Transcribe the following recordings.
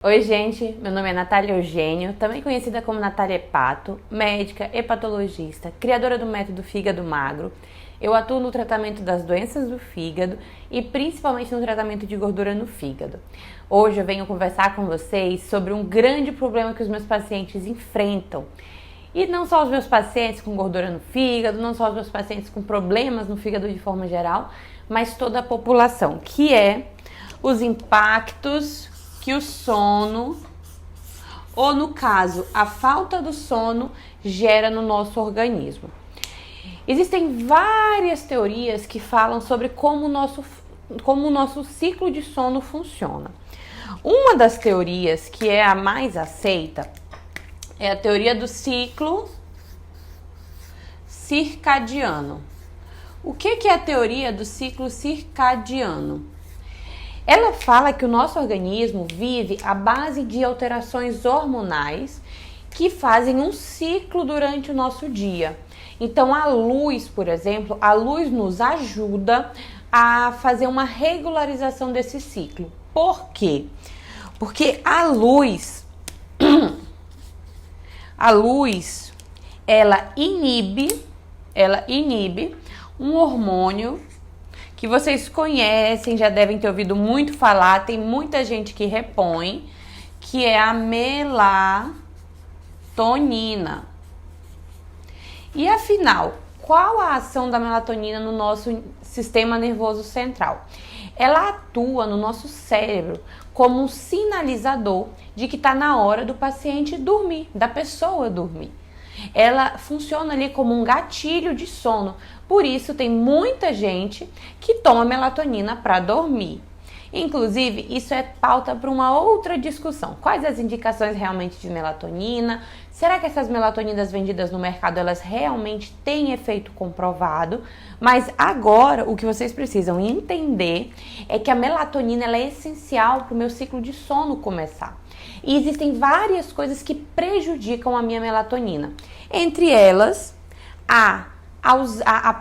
Oi gente, meu nome é Natália Eugênio, também conhecida como Natália Hepato, médica, hepatologista, criadora do método Fígado Magro. Eu atuo no tratamento das doenças do fígado e principalmente no tratamento de gordura no fígado. Hoje eu venho conversar com vocês sobre um grande problema que os meus pacientes enfrentam. E não só os meus pacientes com gordura no fígado, não só os meus pacientes com problemas no fígado de forma geral, mas toda a população, que é os impactos que o sono, ou no caso, a falta do sono, gera no nosso organismo. Existem várias teorias que falam sobre como o nosso ciclo de sono funciona. Uma das teorias, que é a mais aceita, é a teoria do ciclo circadiano. O que é a teoria do ciclo circadiano? Ela fala que o nosso organismo vive à base de alterações hormonais que fazem um ciclo durante o nosso dia. Então, a luz, por exemplo, a luz nos ajuda a fazer uma regularização desse ciclo. Por quê? Porque a luz, ela inibe um hormônio que vocês conhecem, já devem ter ouvido muito falar, tem muita gente que repõe, que é a melatonina. E afinal, qual a ação da melatonina no nosso sistema nervoso central? Ela atua no nosso cérebro como um sinalizador de que está na hora do paciente dormir, da pessoa dormir. Ela funciona ali como um gatilho de sono. Por isso tem muita gente que toma melatonina para dormir. Inclusive, isso é pauta para uma outra discussão. Quais as indicações realmente de melatonina? Será que essas melatoninas vendidas no mercado, elas realmente têm efeito comprovado? Mas agora, o que vocês precisam entender é que a melatonina ela é essencial para o meu ciclo de sono começar. E existem várias coisas que prejudicam a minha melatonina. Entre elas, a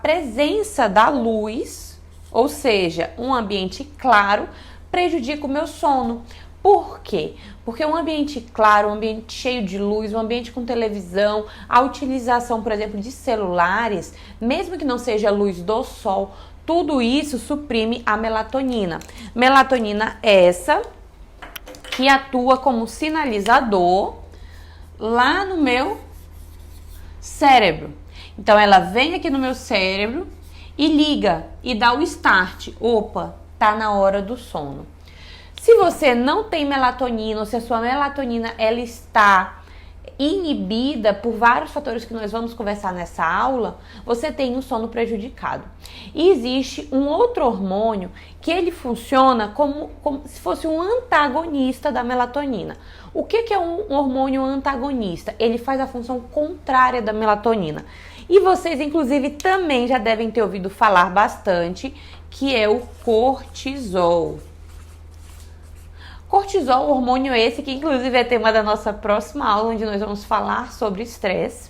presença da luz, ou seja, um ambiente claro, prejudica o meu sono. Por quê? Porque um ambiente claro, um ambiente cheio de luz, um ambiente com televisão, a utilização, por exemplo, de celulares, mesmo que não seja a luz do sol, tudo isso suprime a melatonina. Melatonina essa que atua como sinalizador lá no meu cérebro. Então ela vem aqui no meu cérebro e liga e dá o start. Opa, tá na hora do sono. Se você não tem melatonina, ou se a sua melatonina ela está inibida por vários fatores que nós vamos conversar nessa aula, você tem um sono prejudicado. E existe um outro hormônio que ele funciona como se fosse um antagonista da melatonina. O que é um hormônio antagonista? Ele faz a função contrária da melatonina. E vocês, inclusive, também já devem ter ouvido falar bastante, que é o cortisol. Cortisol, hormônio esse que inclusive é tema da nossa próxima aula, onde nós vamos falar sobre estresse.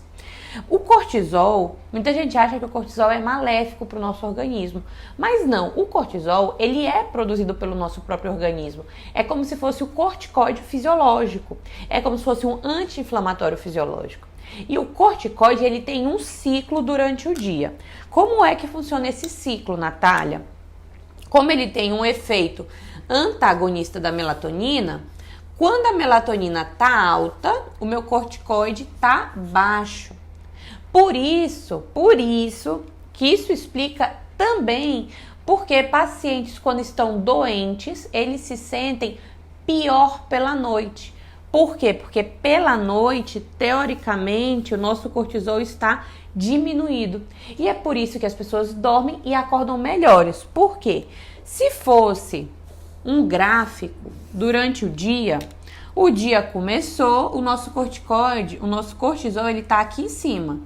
O cortisol, muita gente acha que o cortisol é maléfico para o nosso organismo, mas não, o cortisol ele é produzido pelo nosso próprio organismo. É como se fosse o corticoide fisiológico, é como se fosse um anti-inflamatório fisiológico. E o corticoide ele tem um ciclo durante o dia. Como é que funciona esse ciclo, Natália? Como ele tem um efeito antagonista da melatonina, quando a melatonina está alta, o meu corticoide está baixo. Por isso que isso explica também porque pacientes quando estão doentes, eles se sentem pior pela noite. Por quê? Porque pela noite, teoricamente, o nosso cortisol está diminuído. E é por isso que as pessoas dormem e acordam melhores. Por quê? Se fosse um gráfico durante o dia começou, o nosso corticoide, o nosso cortisol, ele tá aqui em cima.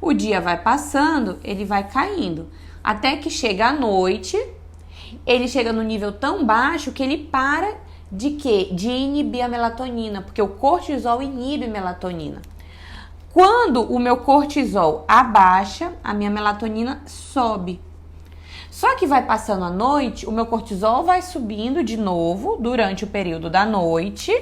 O dia vai passando, ele vai caindo, até que chega à noite, ele chega no nível tão baixo que ele para de quê? De inibir a melatonina, porque o cortisol inibe melatonina. Quando o meu cortisol abaixa, a minha melatonina sobe. Só que vai passando a noite, o meu cortisol vai subindo de novo durante o período da noite.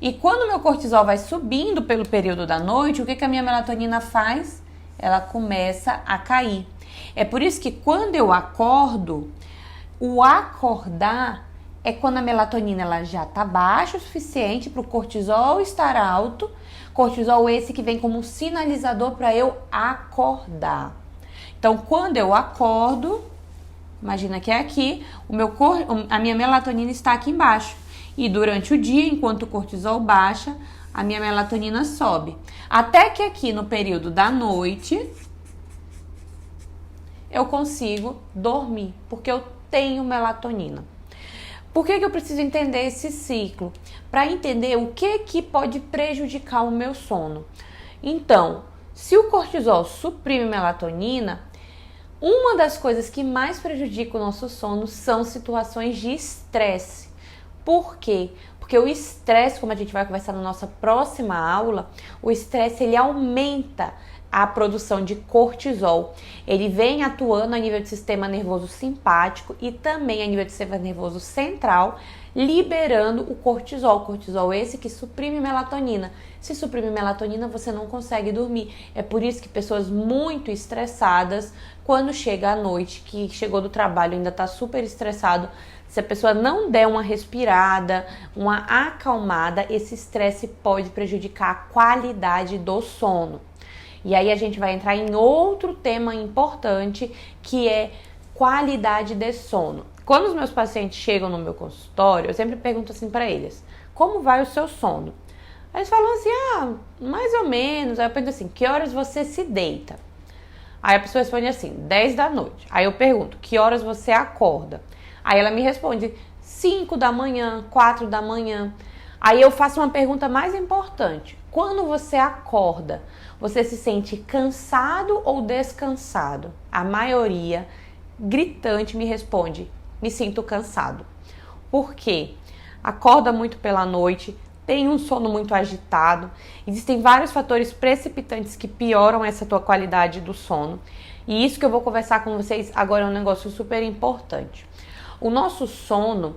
E quando o meu cortisol vai subindo pelo período da noite, o que a minha melatonina faz? Ela começa a cair. É por isso que quando eu acordo, o acordar é quando a melatonina ela já está baixa o suficiente para o cortisol estar alto. Cortisol esse que vem como um sinalizador para eu acordar. Então, quando eu acordo, imagina que é aqui, a minha melatonina está aqui embaixo. E durante o dia, enquanto o cortisol baixa, a minha melatonina sobe. Até que aqui no período da noite, eu consigo dormir, porque eu tenho melatonina. Por que eu preciso entender esse ciclo? Para entender o que pode prejudicar o meu sono. Então, se o cortisol suprime melatonina, uma das coisas que mais prejudica o nosso sono são situações de estresse. Por quê? Porque o estresse, como a gente vai conversar na nossa próxima aula, o estresse ele aumenta a produção de cortisol. Ele vem atuando a nível do sistema nervoso simpático e também a nível do sistema nervoso central, liberando o cortisol. Cortisol esse que suprime melatonina. Se suprime melatonina, você não consegue dormir. É por isso que pessoas muito estressadas, quando chega à noite, que chegou do trabalho ainda está super estressado, se a pessoa não der uma respirada, uma acalmada, esse estresse pode prejudicar a qualidade do sono. E aí a gente vai entrar em outro tema importante, que é qualidade de sono. Quando os meus pacientes chegam no meu consultório, eu sempre pergunto assim para eles: como vai o seu sono? Aí eles falam assim: mais ou menos. Aí eu pergunto assim: que horas você se deita? Aí a pessoa responde assim: 10 da noite. Aí eu pergunto: que horas você acorda? Aí ela me responde: 5 da manhã, 4 da manhã. Aí eu faço uma pergunta mais importante: quando você acorda, você se sente cansado ou descansado? A maioria gritante me responde: me sinto cansado. Por quê? Acorda muito pela noite, tem um sono muito agitado, existem vários fatores precipitantes que pioram essa tua qualidade do sono. E isso que eu vou conversar com vocês agora é um negócio super importante. O nosso sono,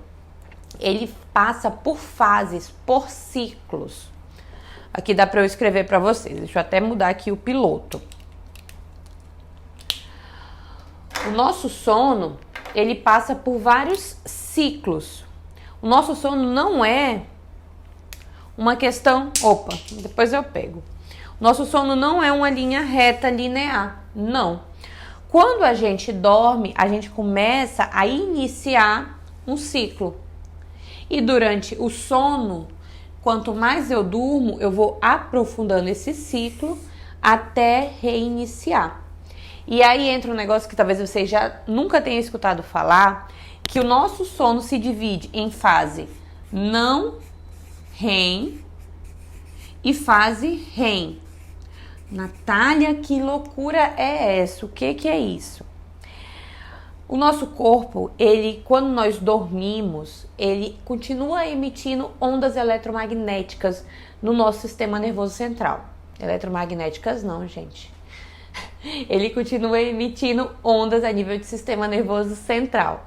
ele passa por fases, por ciclos. Aqui dá para eu escrever para vocês. Deixa eu até mudar aqui o piloto. O nosso sono, ele passa por vários ciclos. O nosso sono não é uma questão... Opa, depois eu pego. O nosso sono não é uma linha reta linear, não. Quando a gente dorme, a gente começa a iniciar um ciclo. E durante o sono, quanto mais eu durmo, eu vou aprofundando esse ciclo até reiniciar. E aí entra um negócio que talvez vocês já nunca tenham escutado falar, que o nosso sono se divide em fase não REM e fase REM. Natália, que loucura é essa? O que é isso? O nosso corpo, ele, quando nós dormimos, ele continua emitindo ondas eletromagnéticas no nosso sistema nervoso central. Eletromagnéticas não, gente. Ele continua emitindo ondas a nível do sistema nervoso central.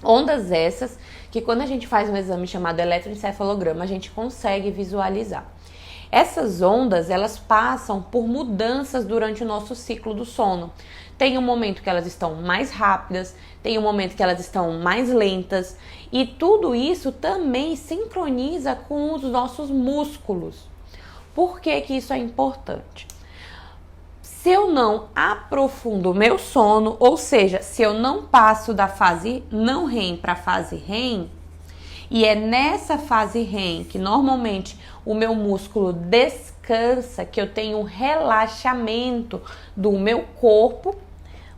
Ondas essas que quando a gente faz um exame chamado eletroencefalograma, a gente consegue visualizar. Essas ondas, elas passam por mudanças durante o nosso ciclo do sono. Tem um momento que elas estão mais rápidas, tem um momento que elas estão mais lentas, e tudo isso também sincroniza com os nossos músculos. Por que isso é importante? Se eu não aprofundo o meu sono, ou seja, se eu não passo da fase não REM para a fase REM, e é nessa fase REM que normalmente o meu músculo descansa, que eu tenho um relaxamento do meu corpo,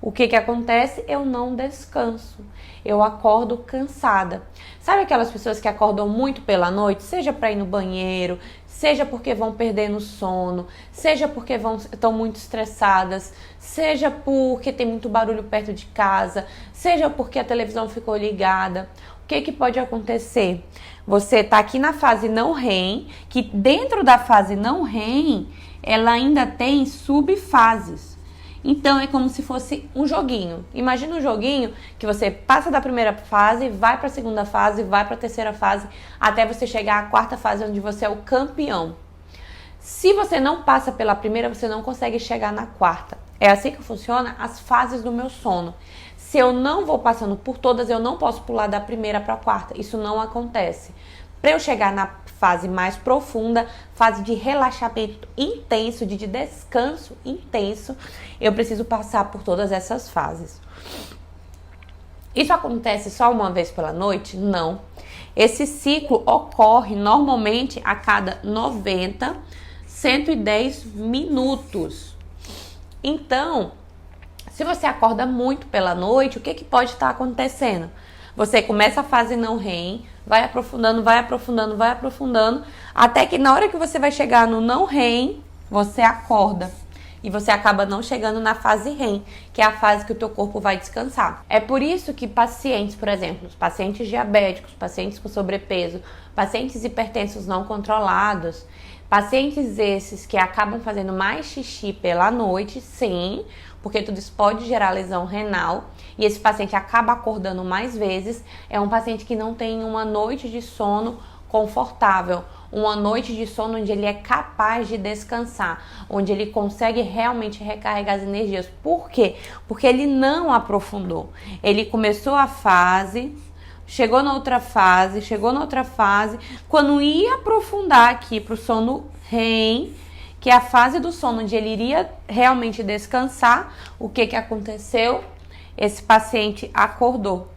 o que acontece? Eu não descanso, eu acordo cansada. Sabe aquelas pessoas que acordam muito pela noite, seja para ir no banheiro, seja porque vão perdendo sono, seja porque estão muito estressadas, seja porque tem muito barulho perto de casa, seja porque a televisão ficou ligada. O que pode acontecer? Você está aqui na fase não REM, que dentro da fase não REM, ela ainda tem subfases. Então é como se fosse um joguinho. Imagina um joguinho que você passa da primeira fase, vai para a segunda fase, vai para a terceira fase, até você chegar à quarta fase, onde você é o campeão. Se você não passa pela primeira, você não consegue chegar na quarta. É assim que funciona as fases do meu sono. Se eu não vou passando por todas, eu não posso pular da primeira para a quarta. Isso não acontece. Para eu chegar na fase mais profunda, fase de relaxamento intenso, de descanso intenso, eu preciso passar por todas essas fases. Isso acontece só uma vez pela noite? Não. Esse ciclo ocorre normalmente a cada 90, 110 minutos. Então, se você acorda muito pela noite, o que pode estar acontecendo? Você começa a fase não REM, vai aprofundando, vai aprofundando, vai aprofundando, até que na hora que você vai chegar no não REM, você acorda. E você acaba não chegando na fase REM, que é a fase que o teu corpo vai descansar. É por isso que pacientes, por exemplo, os pacientes diabéticos, pacientes com sobrepeso, pacientes hipertensos não controlados, pacientes esses que acabam fazendo mais xixi pela noite, sim, porque tudo isso pode gerar lesão renal, e esse paciente acaba acordando mais vezes, é um paciente que não tem uma noite de sono confortável, uma noite de sono onde ele é capaz de descansar, onde ele consegue realmente recarregar as energias. Por quê? Porque ele não aprofundou. Ele começou a fase, chegou na outra fase, quando ia aprofundar aqui para o sono REM, que é a fase do sono onde ele iria realmente descansar, o que aconteceu? Esse paciente acordou.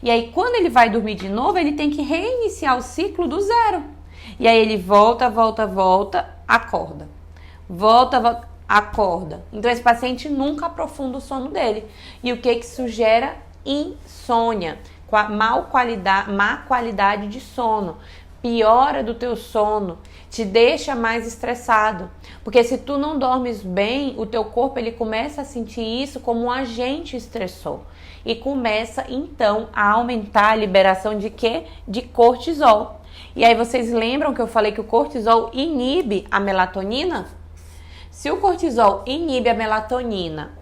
E aí, quando ele vai dormir de novo, ele tem que reiniciar o ciclo do zero. E aí ele volta, acorda. Volta, acorda. Então, esse paciente nunca aprofunda o sono dele. E o que isso gera? Insônia, má qualidade de sono. Piora do teu sono, te deixa mais estressado. Porque se tu não dormes bem, o teu corpo ele começa a sentir isso como um agente estressor. E começa, então, a aumentar a liberação de quê? De cortisol. E aí vocês lembram que eu falei que o cortisol inibe a melatonina? Se o cortisol inibe a melatonina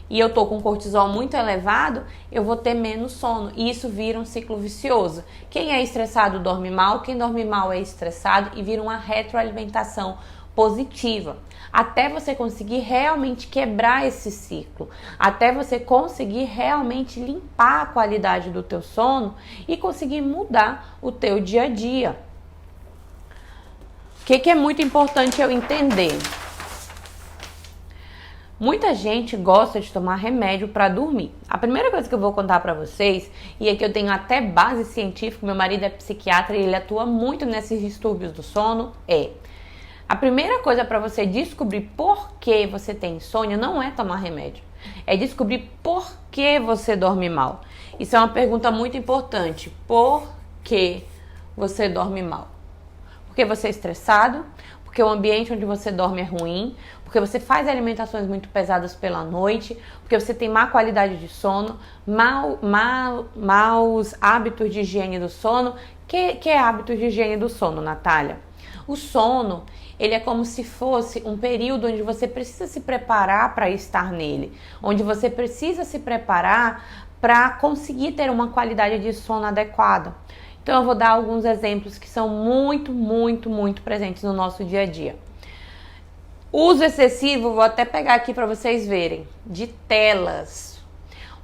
e eu tô com cortisol muito elevado, eu vou ter menos sono. E isso vira um ciclo vicioso. Quem é estressado dorme mal, quem dorme mal é estressado e vira uma retroalimentação positiva. Até você conseguir realmente quebrar esse ciclo. Até você conseguir realmente limpar a qualidade do teu sono e conseguir mudar o teu dia a dia. O que é muito importante eu entender? Muita gente gosta de tomar remédio para dormir. A primeira coisa que eu vou contar para vocês, e é que eu tenho até base científica, meu marido é psiquiatra e ele atua muito nesses distúrbios do sono, a primeira coisa para você descobrir por que você tem insônia não é tomar remédio. É descobrir por que você dorme mal. Isso é uma pergunta muito importante. Por que você dorme mal? Porque você é estressado? Porque o ambiente onde você dorme é ruim? Porque você faz alimentações muito pesadas pela noite? Porque você tem má qualidade de sono? Maus hábitos de higiene do sono? Que é hábitos de higiene do sono, Natália? O sono, ele é como se fosse um período onde você precisa se preparar para estar nele. Onde você precisa se preparar para conseguir ter uma qualidade de sono adequada. Então eu vou dar alguns exemplos que são muito presentes no nosso dia a dia. Uso excessivo, vou até pegar aqui para vocês verem, de telas.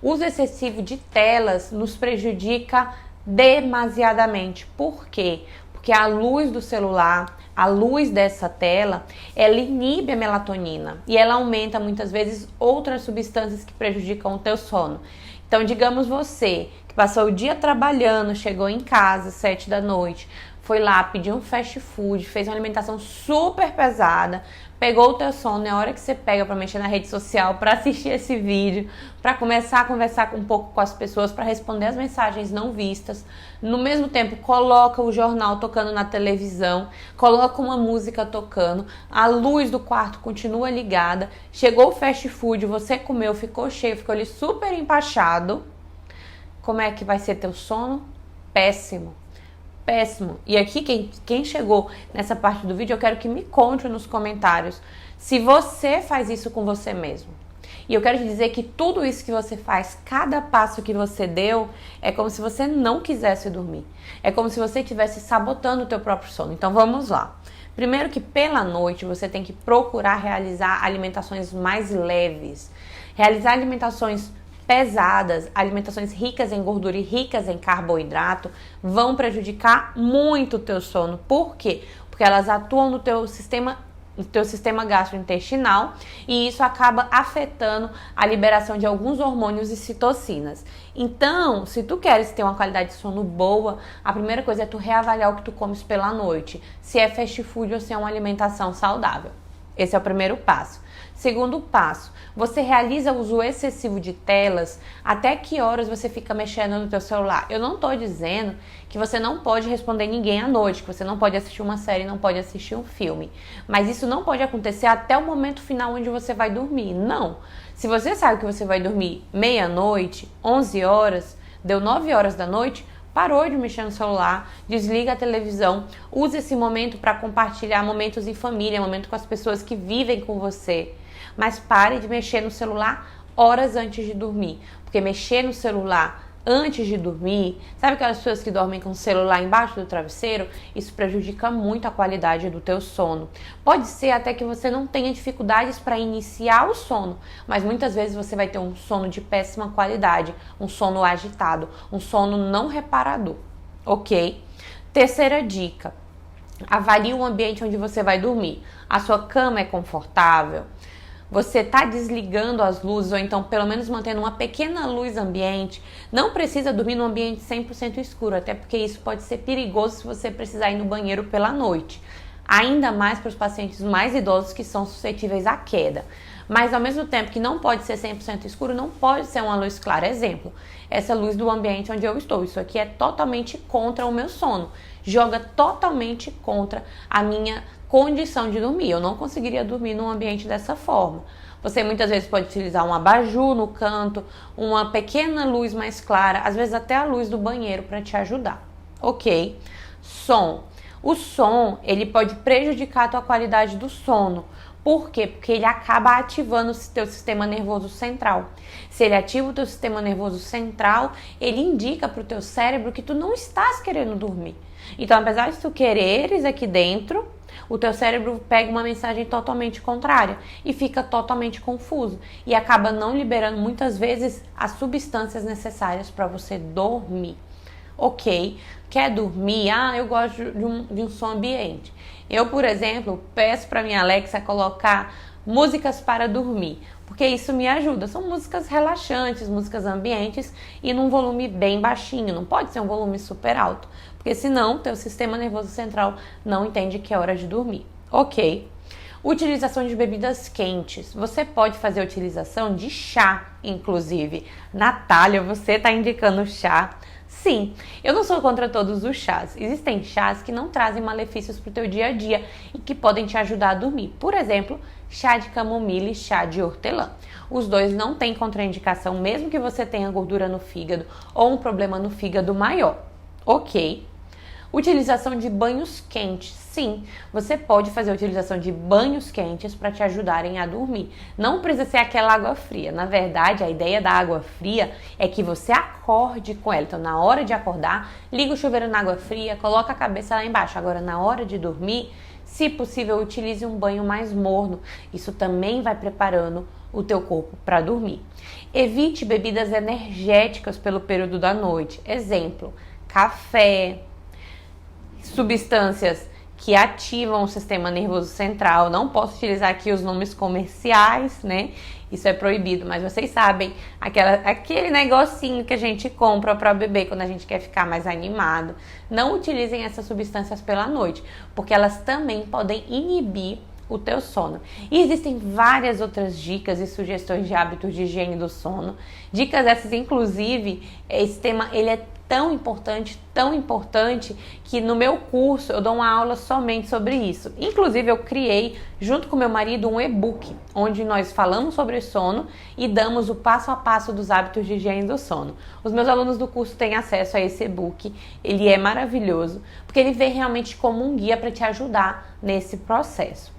Uso excessivo de telas nos prejudica demasiadamente. Por quê? Porque a luz do celular, a luz dessa tela, ela inibe a melatonina e ela aumenta muitas vezes outras substâncias que prejudicam o teu sono. Então, digamos você que passou o dia trabalhando, chegou em casa às 7 da noite, foi lá, pediu um fast food, fez uma alimentação super pesada, pegou o teu sono, é a hora que você pega para mexer na rede social, para assistir esse vídeo, para começar a conversar um pouco com as pessoas, para responder as mensagens não vistas. No mesmo tempo, coloca o jornal tocando na televisão, coloca uma música tocando, a luz do quarto continua ligada, chegou o fast food, você comeu, ficou cheio, ficou ali super empachado. Como é que vai ser teu sono? Péssimo. Péssimo. E aqui, quem chegou nessa parte do vídeo, eu quero que me conte nos comentários se você faz isso com você mesmo. E eu quero te dizer que tudo isso que você faz, cada passo que você deu, é como se você não quisesse dormir. É como se você estivesse sabotando o teu próprio sono. Então vamos lá. Primeiro que pela noite você tem que procurar realizar alimentações mais leves. Realizar alimentações pesadas, alimentações ricas em gordura e ricas em carboidrato vão prejudicar muito o teu sono. Por quê? Porque elas atuam no teu sistema gastrointestinal e isso acaba afetando a liberação de alguns hormônios e citocinas. Então, se tu queres ter uma qualidade de sono boa, a primeira coisa é tu reavaliar o que tu comes pela noite, se é fast food ou se é uma alimentação saudável. Esse é o primeiro passo. Segundo passo, você realiza uso excessivo de telas. Até que horas você fica mexendo no teu celular? Eu não estou dizendo que você não pode responder ninguém à noite, que você não pode assistir uma série, não pode assistir um filme. Mas isso não pode acontecer até o momento final onde você vai dormir. Não. Se você sabe que você vai dormir meia-noite, 11 horas, deu 9 horas da noite, parou de mexer no celular, desliga a televisão, use esse momento para compartilhar momentos em família, momentos com as pessoas que vivem com você. Mas pare de mexer no celular horas antes de dormir, porque mexer no celular antes de dormir, sabe aquelas pessoas que dormem com o celular embaixo do travesseiro? Isso prejudica muito a qualidade do teu sono. Pode ser até que você não tenha dificuldades para iniciar o sono, mas muitas vezes você vai ter um sono de péssima qualidade, um sono agitado, um sono não reparador, ok? Terceira dica, avalie o ambiente onde você vai dormir. A sua cama é confortável? Você está desligando as luzes ou então pelo menos mantendo uma pequena luz ambiente. Não precisa dormir num ambiente 100% escuro, até porque isso pode ser perigoso se você precisar ir no banheiro pela noite. Ainda mais para os pacientes mais idosos que são suscetíveis à queda. Mas ao mesmo tempo que não pode ser 100% escuro, não pode ser uma luz clara. Exemplo, essa luz do ambiente onde eu estou. Isso aqui é totalmente contra o meu sono. Joga totalmente contra a minha condição de dormir. Eu não conseguiria dormir num ambiente dessa forma. Você muitas vezes pode utilizar um abajur no canto, uma pequena luz mais clara, às vezes até a luz do banheiro para te ajudar. Ok? Som. O som, ele pode prejudicar a tua qualidade do sono. Por quê? Porque ele acaba ativando o teu sistema nervoso central. Se ele ativa o teu sistema nervoso central, ele indica para o teu cérebro que tu não estás querendo dormir. Então, apesar de tu quereres aqui dentro, o teu cérebro pega uma mensagem totalmente contrária e fica totalmente confuso e acaba não liberando muitas vezes as substâncias necessárias para você dormir. Ok, quer dormir? Eu gosto de um som ambiente. Eu, por exemplo, peço para minha Alexa colocar músicas para dormir, porque isso me ajuda. São músicas relaxantes, músicas ambientes e num volume bem baixinho. Não pode ser um volume super alto, porque senão teu sistema nervoso central não entende que é hora de dormir. Ok. Utilização de bebidas quentes. Você pode fazer a utilização de chá, inclusive. Natália, você está indicando chá? Sim, eu não sou contra todos os chás. Existem chás que não trazem malefícios para o teu dia a dia e que podem te ajudar a dormir. Por exemplo, chá de camomila e chá de hortelã. Os dois não têm contraindicação, mesmo que você tenha gordura no fígado ou um problema no fígado maior. Ok. Utilização de banhos quentes. Sim, você pode fazer a utilização de banhos quentes para te ajudarem a dormir. Não precisa ser aquela água fria. Na verdade, a ideia da água fria é que você acorde com ela. Então, na hora de acordar, liga o chuveiro na água fria, coloca a cabeça lá embaixo. Agora, na hora de dormir, se possível, utilize um banho mais morno. Isso também vai preparando o teu corpo para dormir. Evite bebidas energéticas pelo período da noite. Exemplo, café, substâncias que ativam o sistema nervoso central. Não posso utilizar aqui os nomes comerciais, né? Isso é proibido, mas vocês sabem, aquele negocinho que a gente compra para beber quando a gente quer ficar mais animado. Não utilizem essas substâncias pela noite, porque elas também podem inibir o teu sono. E existem várias outras dicas e sugestões de hábitos de higiene do sono. Dicas essas, inclusive, esse tema ele é tão importante que no meu curso eu dou uma aula somente sobre isso. Inclusive eu criei, junto com meu marido, um e-book, onde nós falamos sobre sono e damos o passo a passo dos hábitos de higiene do sono. Os meus alunos do curso têm acesso a esse e-book, ele é maravilhoso, porque ele vem realmente como um guia para te ajudar nesse processo.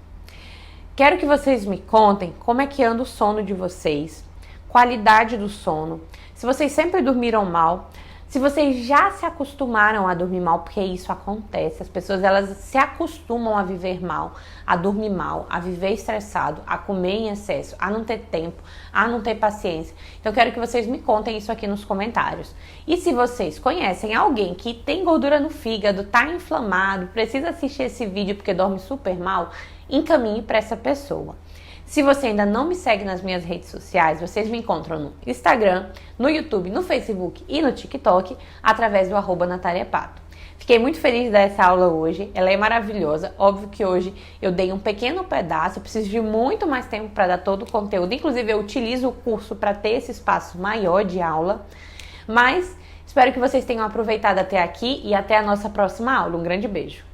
Quero que vocês me contem como é que anda o sono de vocês, qualidade do sono, se vocês sempre dormiram mal, se vocês já se acostumaram a dormir mal, porque isso acontece, as pessoas elas se acostumam a viver mal, a dormir mal, a viver estressado, a comer em excesso, a não ter tempo, a não ter paciência. Então eu quero que vocês me contem isso aqui nos comentários. E se vocês conhecem alguém que tem gordura no fígado, tá inflamado, precisa assistir esse vídeo porque dorme super mal, encaminhe para essa pessoa. Se você ainda não me segue nas minhas redes sociais, vocês me encontram no Instagram, no YouTube, no Facebook e no TikTok, através do @NataliaPato. Fiquei muito feliz dessa aula hoje, ela é maravilhosa. Óbvio que hoje eu dei um pequeno pedaço, eu preciso de muito mais tempo para dar todo o conteúdo. Inclusive eu utilizo o curso para ter esse espaço maior de aula. Mas espero que vocês tenham aproveitado até aqui e até a nossa próxima aula. Um grande beijo!